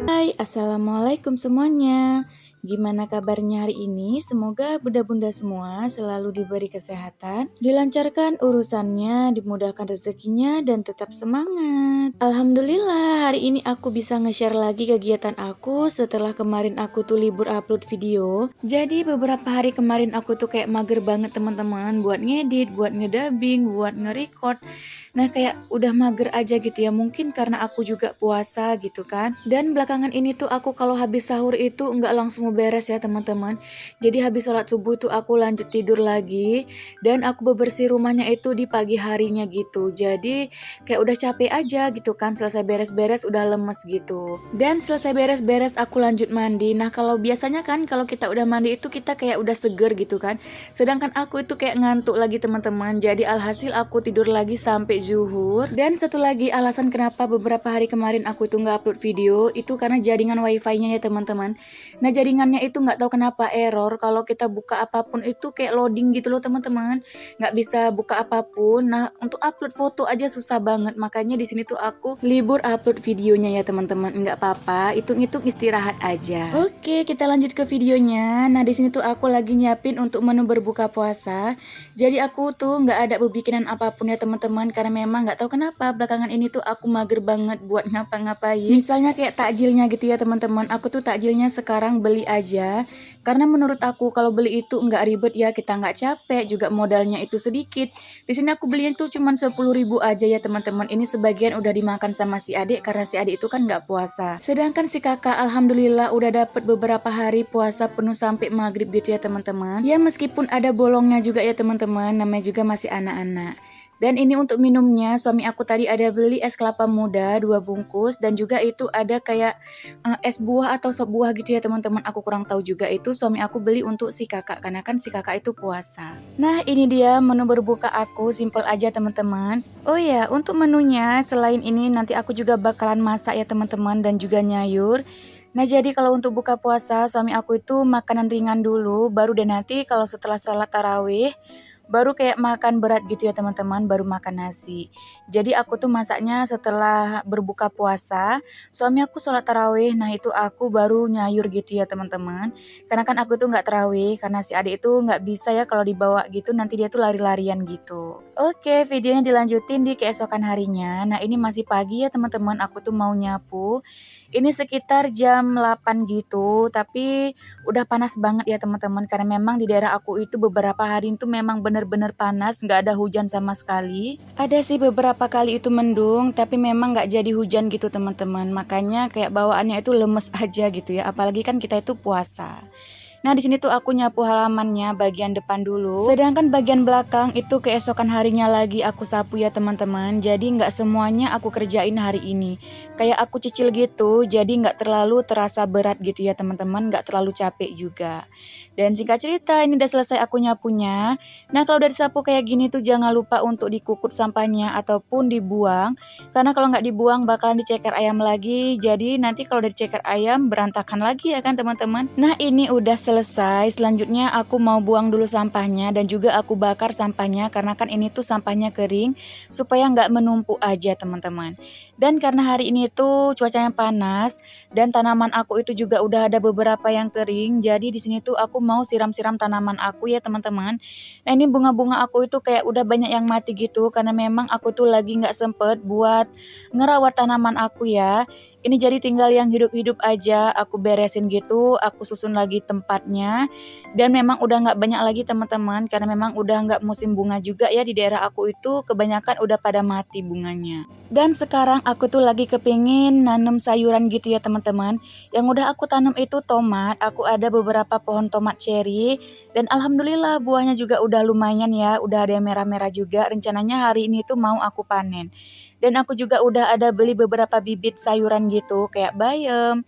Hai, assalamualaikum semuanya. Gimana kabarnya hari ini? Semoga bunda-bunda semua selalu diberi kesehatan, dilancarkan urusannya, dimudahkan rezekinya, dan tetap semangat. Alhamdulillah, hari ini aku bisa nge-share lagi kegiatan aku setelah kemarin aku tuh libur upload video. Jadi beberapa hari kemarin aku tuh kayak mager banget teman-teman buat ngedit, buat ngedubbing, buat nge-record. Nah kayak udah mager aja gitu ya, mungkin karena aku juga puasa gitu kan. Dan belakangan ini tuh aku kalau habis sahur itu nggak langsung beres ya teman-teman. Jadi habis sholat subuh tuh aku lanjut tidur lagi. Dan aku bebersih rumahnya itu di pagi harinya gitu. Jadi kayak udah capek aja gitu kan, selesai beres-beres udah lemes gitu. Dan selesai beres-beres aku lanjut mandi. Nah kalau biasanya kan kalau kita udah mandi itu kita kayak udah seger gitu kan. Sedangkan aku itu kayak ngantuk lagi teman-teman. Jadi alhasil aku tidur lagi sampai zuhur. Dan satu lagi alasan kenapa beberapa hari kemarin aku itu nggak upload video itu karena jaringan wifi-nya ya teman-teman. Nah jaringannya itu nggak tahu kenapa error, kalau kita buka apapun itu kayak loading gitu loh teman-teman, nggak bisa buka apapun. Nah untuk upload foto aja susah banget, makanya di sini tuh aku libur upload videonya ya teman-teman. Nggak apa-apa, hitung-hitung istirahat aja. Oke, kita lanjut ke videonya. Nah di sini tuh aku lagi nyiapin untuk menu berbuka puasa. Jadi aku tuh nggak ada berbikinan apapun ya teman-teman, karena memang nggak tahu kenapa belakangan ini tuh aku mager banget buat ngapa-ngapain. Misalnya kayak takjilnya gitu ya teman-teman, aku tuh takjilnya sekarang beli aja. Karena menurut aku kalau beli itu nggak ribet ya, kita nggak capek, juga modalnya itu sedikit. Di sini aku beliin tuh cuman 10.000 aja ya teman-teman. Ini sebagian udah dimakan sama si adik karena si adik itu kan nggak puasa. Sedangkan si kakak alhamdulillah udah dapet beberapa hari puasa penuh sampai maghrib gitu ya teman-teman. Ya meskipun ada bolongnya juga ya teman-teman, namanya juga masih anak-anak. Dan ini untuk minumnya, suami aku tadi ada beli es kelapa muda 2 bungkus dan juga itu ada kayak es buah atau sop buah gitu ya teman-teman. Aku kurang tahu juga, itu suami aku beli untuk si kakak karena kan si kakak itu puasa. Nah ini dia menu berbuka aku, simple aja teman-teman. Oh ya, untuk menunya selain ini nanti aku juga bakalan masak ya teman-teman dan juga nyayur. Nah jadi kalau untuk buka puasa suami aku itu makanan ringan dulu, baru deh nanti kalau setelah sholat tarawih baru kayak makan berat gitu ya teman-teman, baru makan nasi. Jadi aku tuh masaknya setelah berbuka puasa, suami aku sholat tarawih, nah itu aku baru nyayur gitu ya teman-teman. Karena kan aku tuh nggak tarawih, karena si adik itu nggak bisa ya kalau dibawa gitu, nanti dia tuh lari-larian gitu. Oke, videonya dilanjutin di keesokan harinya. Nah ini masih pagi ya teman-teman, aku tuh mau nyapu. Ini sekitar jam 8 gitu, tapi udah panas banget ya teman-teman, karena memang di daerah aku itu beberapa hari itu memang bener-bener panas, nggak ada hujan sama sekali. Ada sih beberapa kali itu mendung, tapi memang nggak jadi hujan gitu teman-teman, makanya kayak bawaannya itu lemes aja gitu ya, apalagi kan kita itu puasa. Nah di sini tuh aku nyapu halamannya bagian depan dulu. Sedangkan bagian belakang itu keesokan harinya lagi aku sapu ya teman-teman. Jadi nggak semuanya aku kerjain hari ini. Kayak aku cicil gitu. Jadi nggak terlalu terasa berat gitu ya teman-teman. Nggak terlalu capek juga. Dan singkat cerita ini udah selesai aku nyapunya. Nah kalau udah disapu kayak gini tuh jangan lupa untuk dikukut sampahnya ataupun dibuang. Karena kalau nggak dibuang bakalan diceker ayam lagi. Jadi nanti kalau udah diceker ayam berantakan lagi ya kan teman-teman. Nah ini udah selesai, selanjutnya aku mau buang dulu sampahnya dan juga aku bakar sampahnya karena kan ini tuh sampahnya kering supaya nggak menumpuk aja teman-teman. Dan karena hari ini tuh cuacanya panas dan tanaman aku itu juga udah ada beberapa yang kering, jadi di sini tuh aku mau siram-siram tanaman aku ya teman-teman. Nah ini bunga-bunga aku itu kayak udah banyak yang mati gitu karena memang aku tuh lagi nggak sempet buat ngerawat tanaman aku ya. Ini jadi tinggal yang hidup-hidup aja, aku beresin gitu, aku susun lagi tempatnya. Dan memang udah nggak banyak lagi teman-teman, karena memang udah nggak musim bunga juga ya di daerah aku itu, kebanyakan udah pada mati bunganya. Dan sekarang aku tuh lagi kepingin nanam sayuran gitu ya teman-teman. Yang udah aku tanam itu tomat, aku ada beberapa pohon tomat cherry. Dan alhamdulillah buahnya juga udah lumayan ya, udah ada yang merah-merah juga, rencananya hari ini tuh mau aku panen. Dan aku juga udah ada beli beberapa bibit sayuran gitu kayak bayam,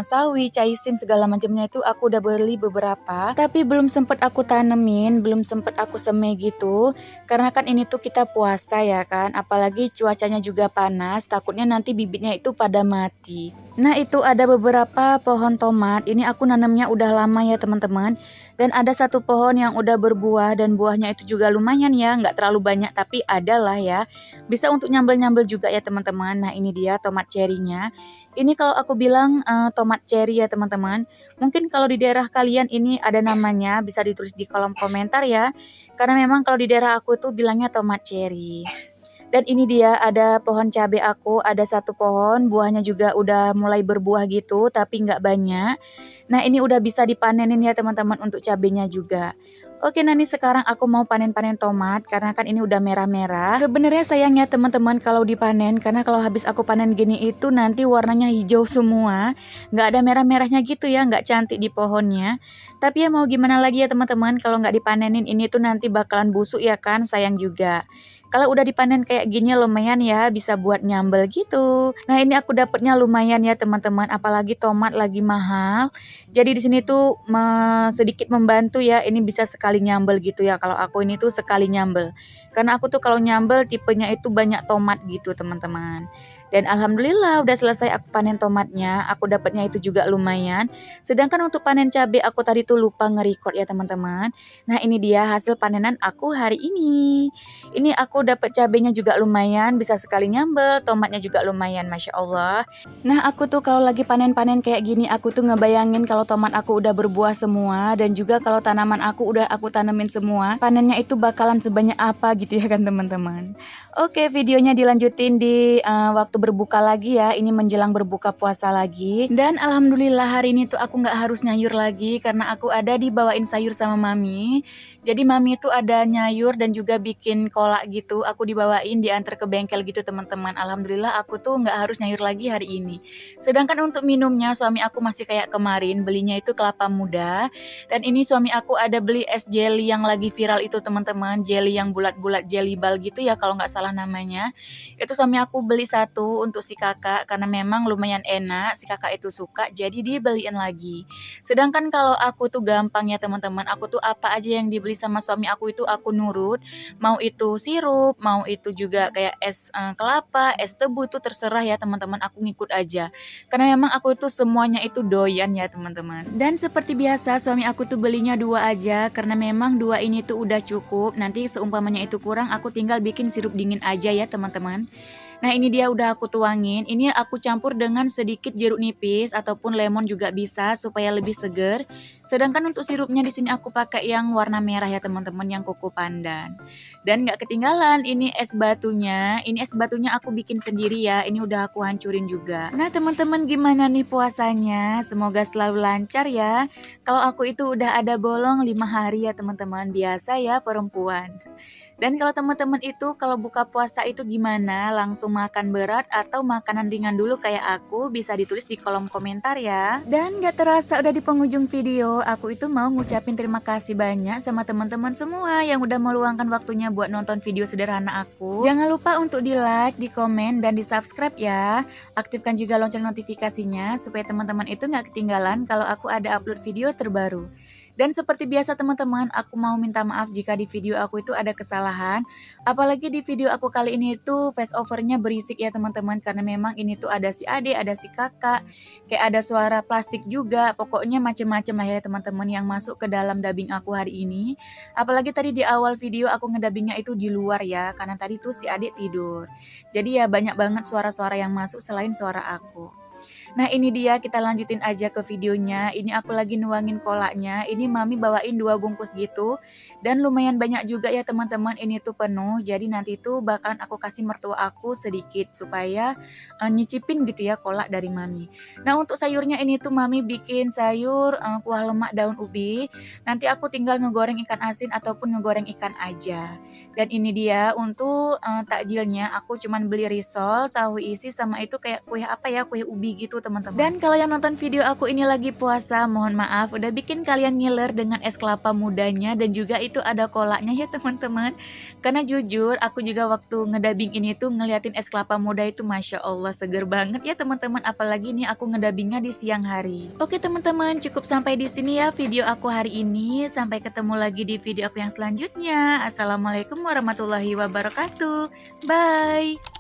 sawi, caisim segala macamnya itu aku udah beli beberapa. Tapi belum sempet aku tanemin, belum sempet aku semai gitu. Karena kan ini tuh kita puasa ya kan, apalagi cuacanya juga panas, takutnya nanti bibitnya itu pada mati. Nah itu ada beberapa pohon tomat, ini aku nanamnya udah lama ya teman-teman. Dan ada satu pohon yang udah berbuah dan buahnya itu juga lumayan ya, nggak terlalu banyak tapi ada lah ya. Bisa untuk nyambel-nyambel juga ya teman-teman. Nah ini dia tomat cherry-nya. Ini kalau aku bilang tomat cherry ya teman-teman. Mungkin kalau di daerah kalian ini ada namanya, bisa ditulis di kolom komentar ya. Karena memang kalau di daerah aku tuh bilangnya tomat cherry. Dan ini dia ada pohon cabai aku, ada satu pohon, buahnya juga udah mulai berbuah gitu, tapi nggak banyak. Nah ini udah bisa dipanenin ya teman-teman untuk cabenya juga. Oke, nah ini sekarang aku mau panen-panen tomat karena kan ini udah merah-merah. Sebenarnya sayangnya teman-teman kalau dipanen karena kalau habis aku panen gini itu nanti warnanya hijau semua, nggak ada merah-merahnya gitu ya, nggak cantik di pohonnya. Tapi ya mau gimana lagi ya teman-teman, kalau nggak dipanenin ini tuh nanti bakalan busuk ya kan, sayang juga. Kalau udah dipanen kayak gini lumayan ya bisa buat nyambel gitu. Nah ini aku dapetnya lumayan ya teman-teman, apalagi tomat lagi mahal. Jadi di sini tuh sedikit membantu ya, ini bisa sekali nyambel gitu ya. Kalau aku ini tuh sekali nyambel. Karena aku tuh kalau nyambel tipenya itu banyak tomat gitu teman-teman. Dan alhamdulillah udah selesai aku panen tomatnya, aku dapatnya itu juga lumayan. Sedangkan untuk panen cabai aku tadi tuh lupa nge-record ya teman-teman. Nah ini dia hasil panenan aku hari ini. Ini aku dapat cabenya juga lumayan, bisa sekali nyambel, tomatnya juga lumayan, Masya Allah. Nah aku tuh kalau lagi panen-panen kayak gini, aku tuh ngebayangin kalau tomat aku udah berbuah semua, dan juga kalau tanaman aku udah aku tanemin semua, panennya itu bakalan sebanyak apa gitu ya kan teman-teman. Oke, videonya dilanjutin di waktu berbuka lagi ya, ini menjelang berbuka puasa lagi. Dan alhamdulillah hari ini tuh aku nggak harus nyayur lagi, karena aku ada dibawain sayur sama mami. Jadi mami itu ada nyayur dan juga bikin kolak gitu, aku dibawain diantar ke bengkel gitu teman-teman. Alhamdulillah aku tuh nggak harus nyayur lagi hari ini. Sedangkan untuk minumnya suami aku masih kayak kemarin, belinya itu kelapa muda. Dan ini suami aku ada beli es jelly yang lagi viral itu teman-teman, jelly yang bulat-bulat jelly ball gitu ya kalau nggak salah namanya. Itu suami aku beli satu untuk si kakak karena memang lumayan enak, si kakak itu suka jadi dibeliin lagi. Sedangkan kalau aku tuh gampang ya teman-teman, aku tuh apa aja yang dibeli sama suami aku itu aku nurut. Mau itu sirup, mau itu juga kayak es kelapa, es tebu itu terserah ya teman-teman, aku ngikut aja. Karena memang aku itu semuanya itu doyan ya teman-teman. Dan seperti biasa suami aku tuh belinya dua aja karena memang dua ini tuh udah cukup. Nanti seumpamanya itu kurang aku tinggal bikin sirup dingin aja ya teman-teman. Nah ini dia udah aku tuangin, ini aku campur dengan sedikit jeruk nipis ataupun lemon juga bisa supaya lebih seger. Sedangkan untuk sirupnya di sini aku pakai yang warna merah ya teman-teman, yang koko pandan. Dan nggak ketinggalan ini es batunya, ini es batunya aku bikin sendiri ya, ini udah aku hancurin juga. Nah teman-teman gimana nih puasanya? Semoga selalu lancar ya. Kalau aku itu udah ada bolong 5 hari ya teman-teman, biasa ya perempuan. Dan kalau teman-teman itu kalau buka puasa itu gimana? Langsung makan berat atau makanan ringan dulu kayak aku? Bisa ditulis di kolom komentar ya. Dan gak terasa udah di penghujung video, aku itu mau ngucapin terima kasih banyak sama teman-teman semua yang udah meluangkan waktunya buat nonton video sederhana aku. Jangan lupa untuk di like, di komen, dan di subscribe ya. Aktifkan juga lonceng notifikasinya supaya teman-teman itu gak ketinggalan kalau aku ada upload video terbaru. Dan seperti biasa teman-teman, aku mau minta maaf jika di video aku itu ada kesalahan. Apalagi di video aku kali ini tuh voice overnya berisik ya teman-teman. Karena memang ini tuh ada si adik, ada si kakak. Kayak ada suara plastik juga. Pokoknya macem-macem lah ya teman-teman yang masuk ke dalam dubbing aku hari ini. Apalagi tadi di awal video aku ngedubbingnya itu di luar ya. Karena tadi tuh si adik tidur. Jadi ya banyak banget suara-suara yang masuk selain suara aku. Nah ini dia, kita lanjutin aja ke videonya. Ini aku lagi nuangin kolaknya. Ini mami bawain 2 bungkus gitu. Dan lumayan banyak juga ya teman-teman, ini tuh penuh. Jadi nanti tuh bakalan aku kasih mertua aku sedikit supaya nyicipin gitu ya kolak dari mami. Nah untuk sayurnya ini tuh mami bikin sayur kuah lemak daun ubi. Nanti aku tinggal ngegoreng ikan asin ataupun ngegoreng ikan aja. Dan ini dia untuk takjilnya, aku cuman beli risol, tahu isi sama itu kayak kue apa ya, kue ubi gitu teman-teman. Dan kalau yang nonton video aku ini lagi puasa, mohon maaf udah bikin kalian ngiler dengan es kelapa mudanya dan juga itu ada kolaknya ya teman-teman. Karena jujur aku juga waktu ngedabing ini tuh ngeliatin es kelapa muda itu Masya Allah seger banget ya teman-teman, apalagi nih aku ngedabingnya di siang hari. Oke teman-teman, cukup sampai di sini ya video aku hari ini. Sampai ketemu lagi di video aku yang selanjutnya. Assalamualaikum warahmatullahi wabarakatuh. Bye.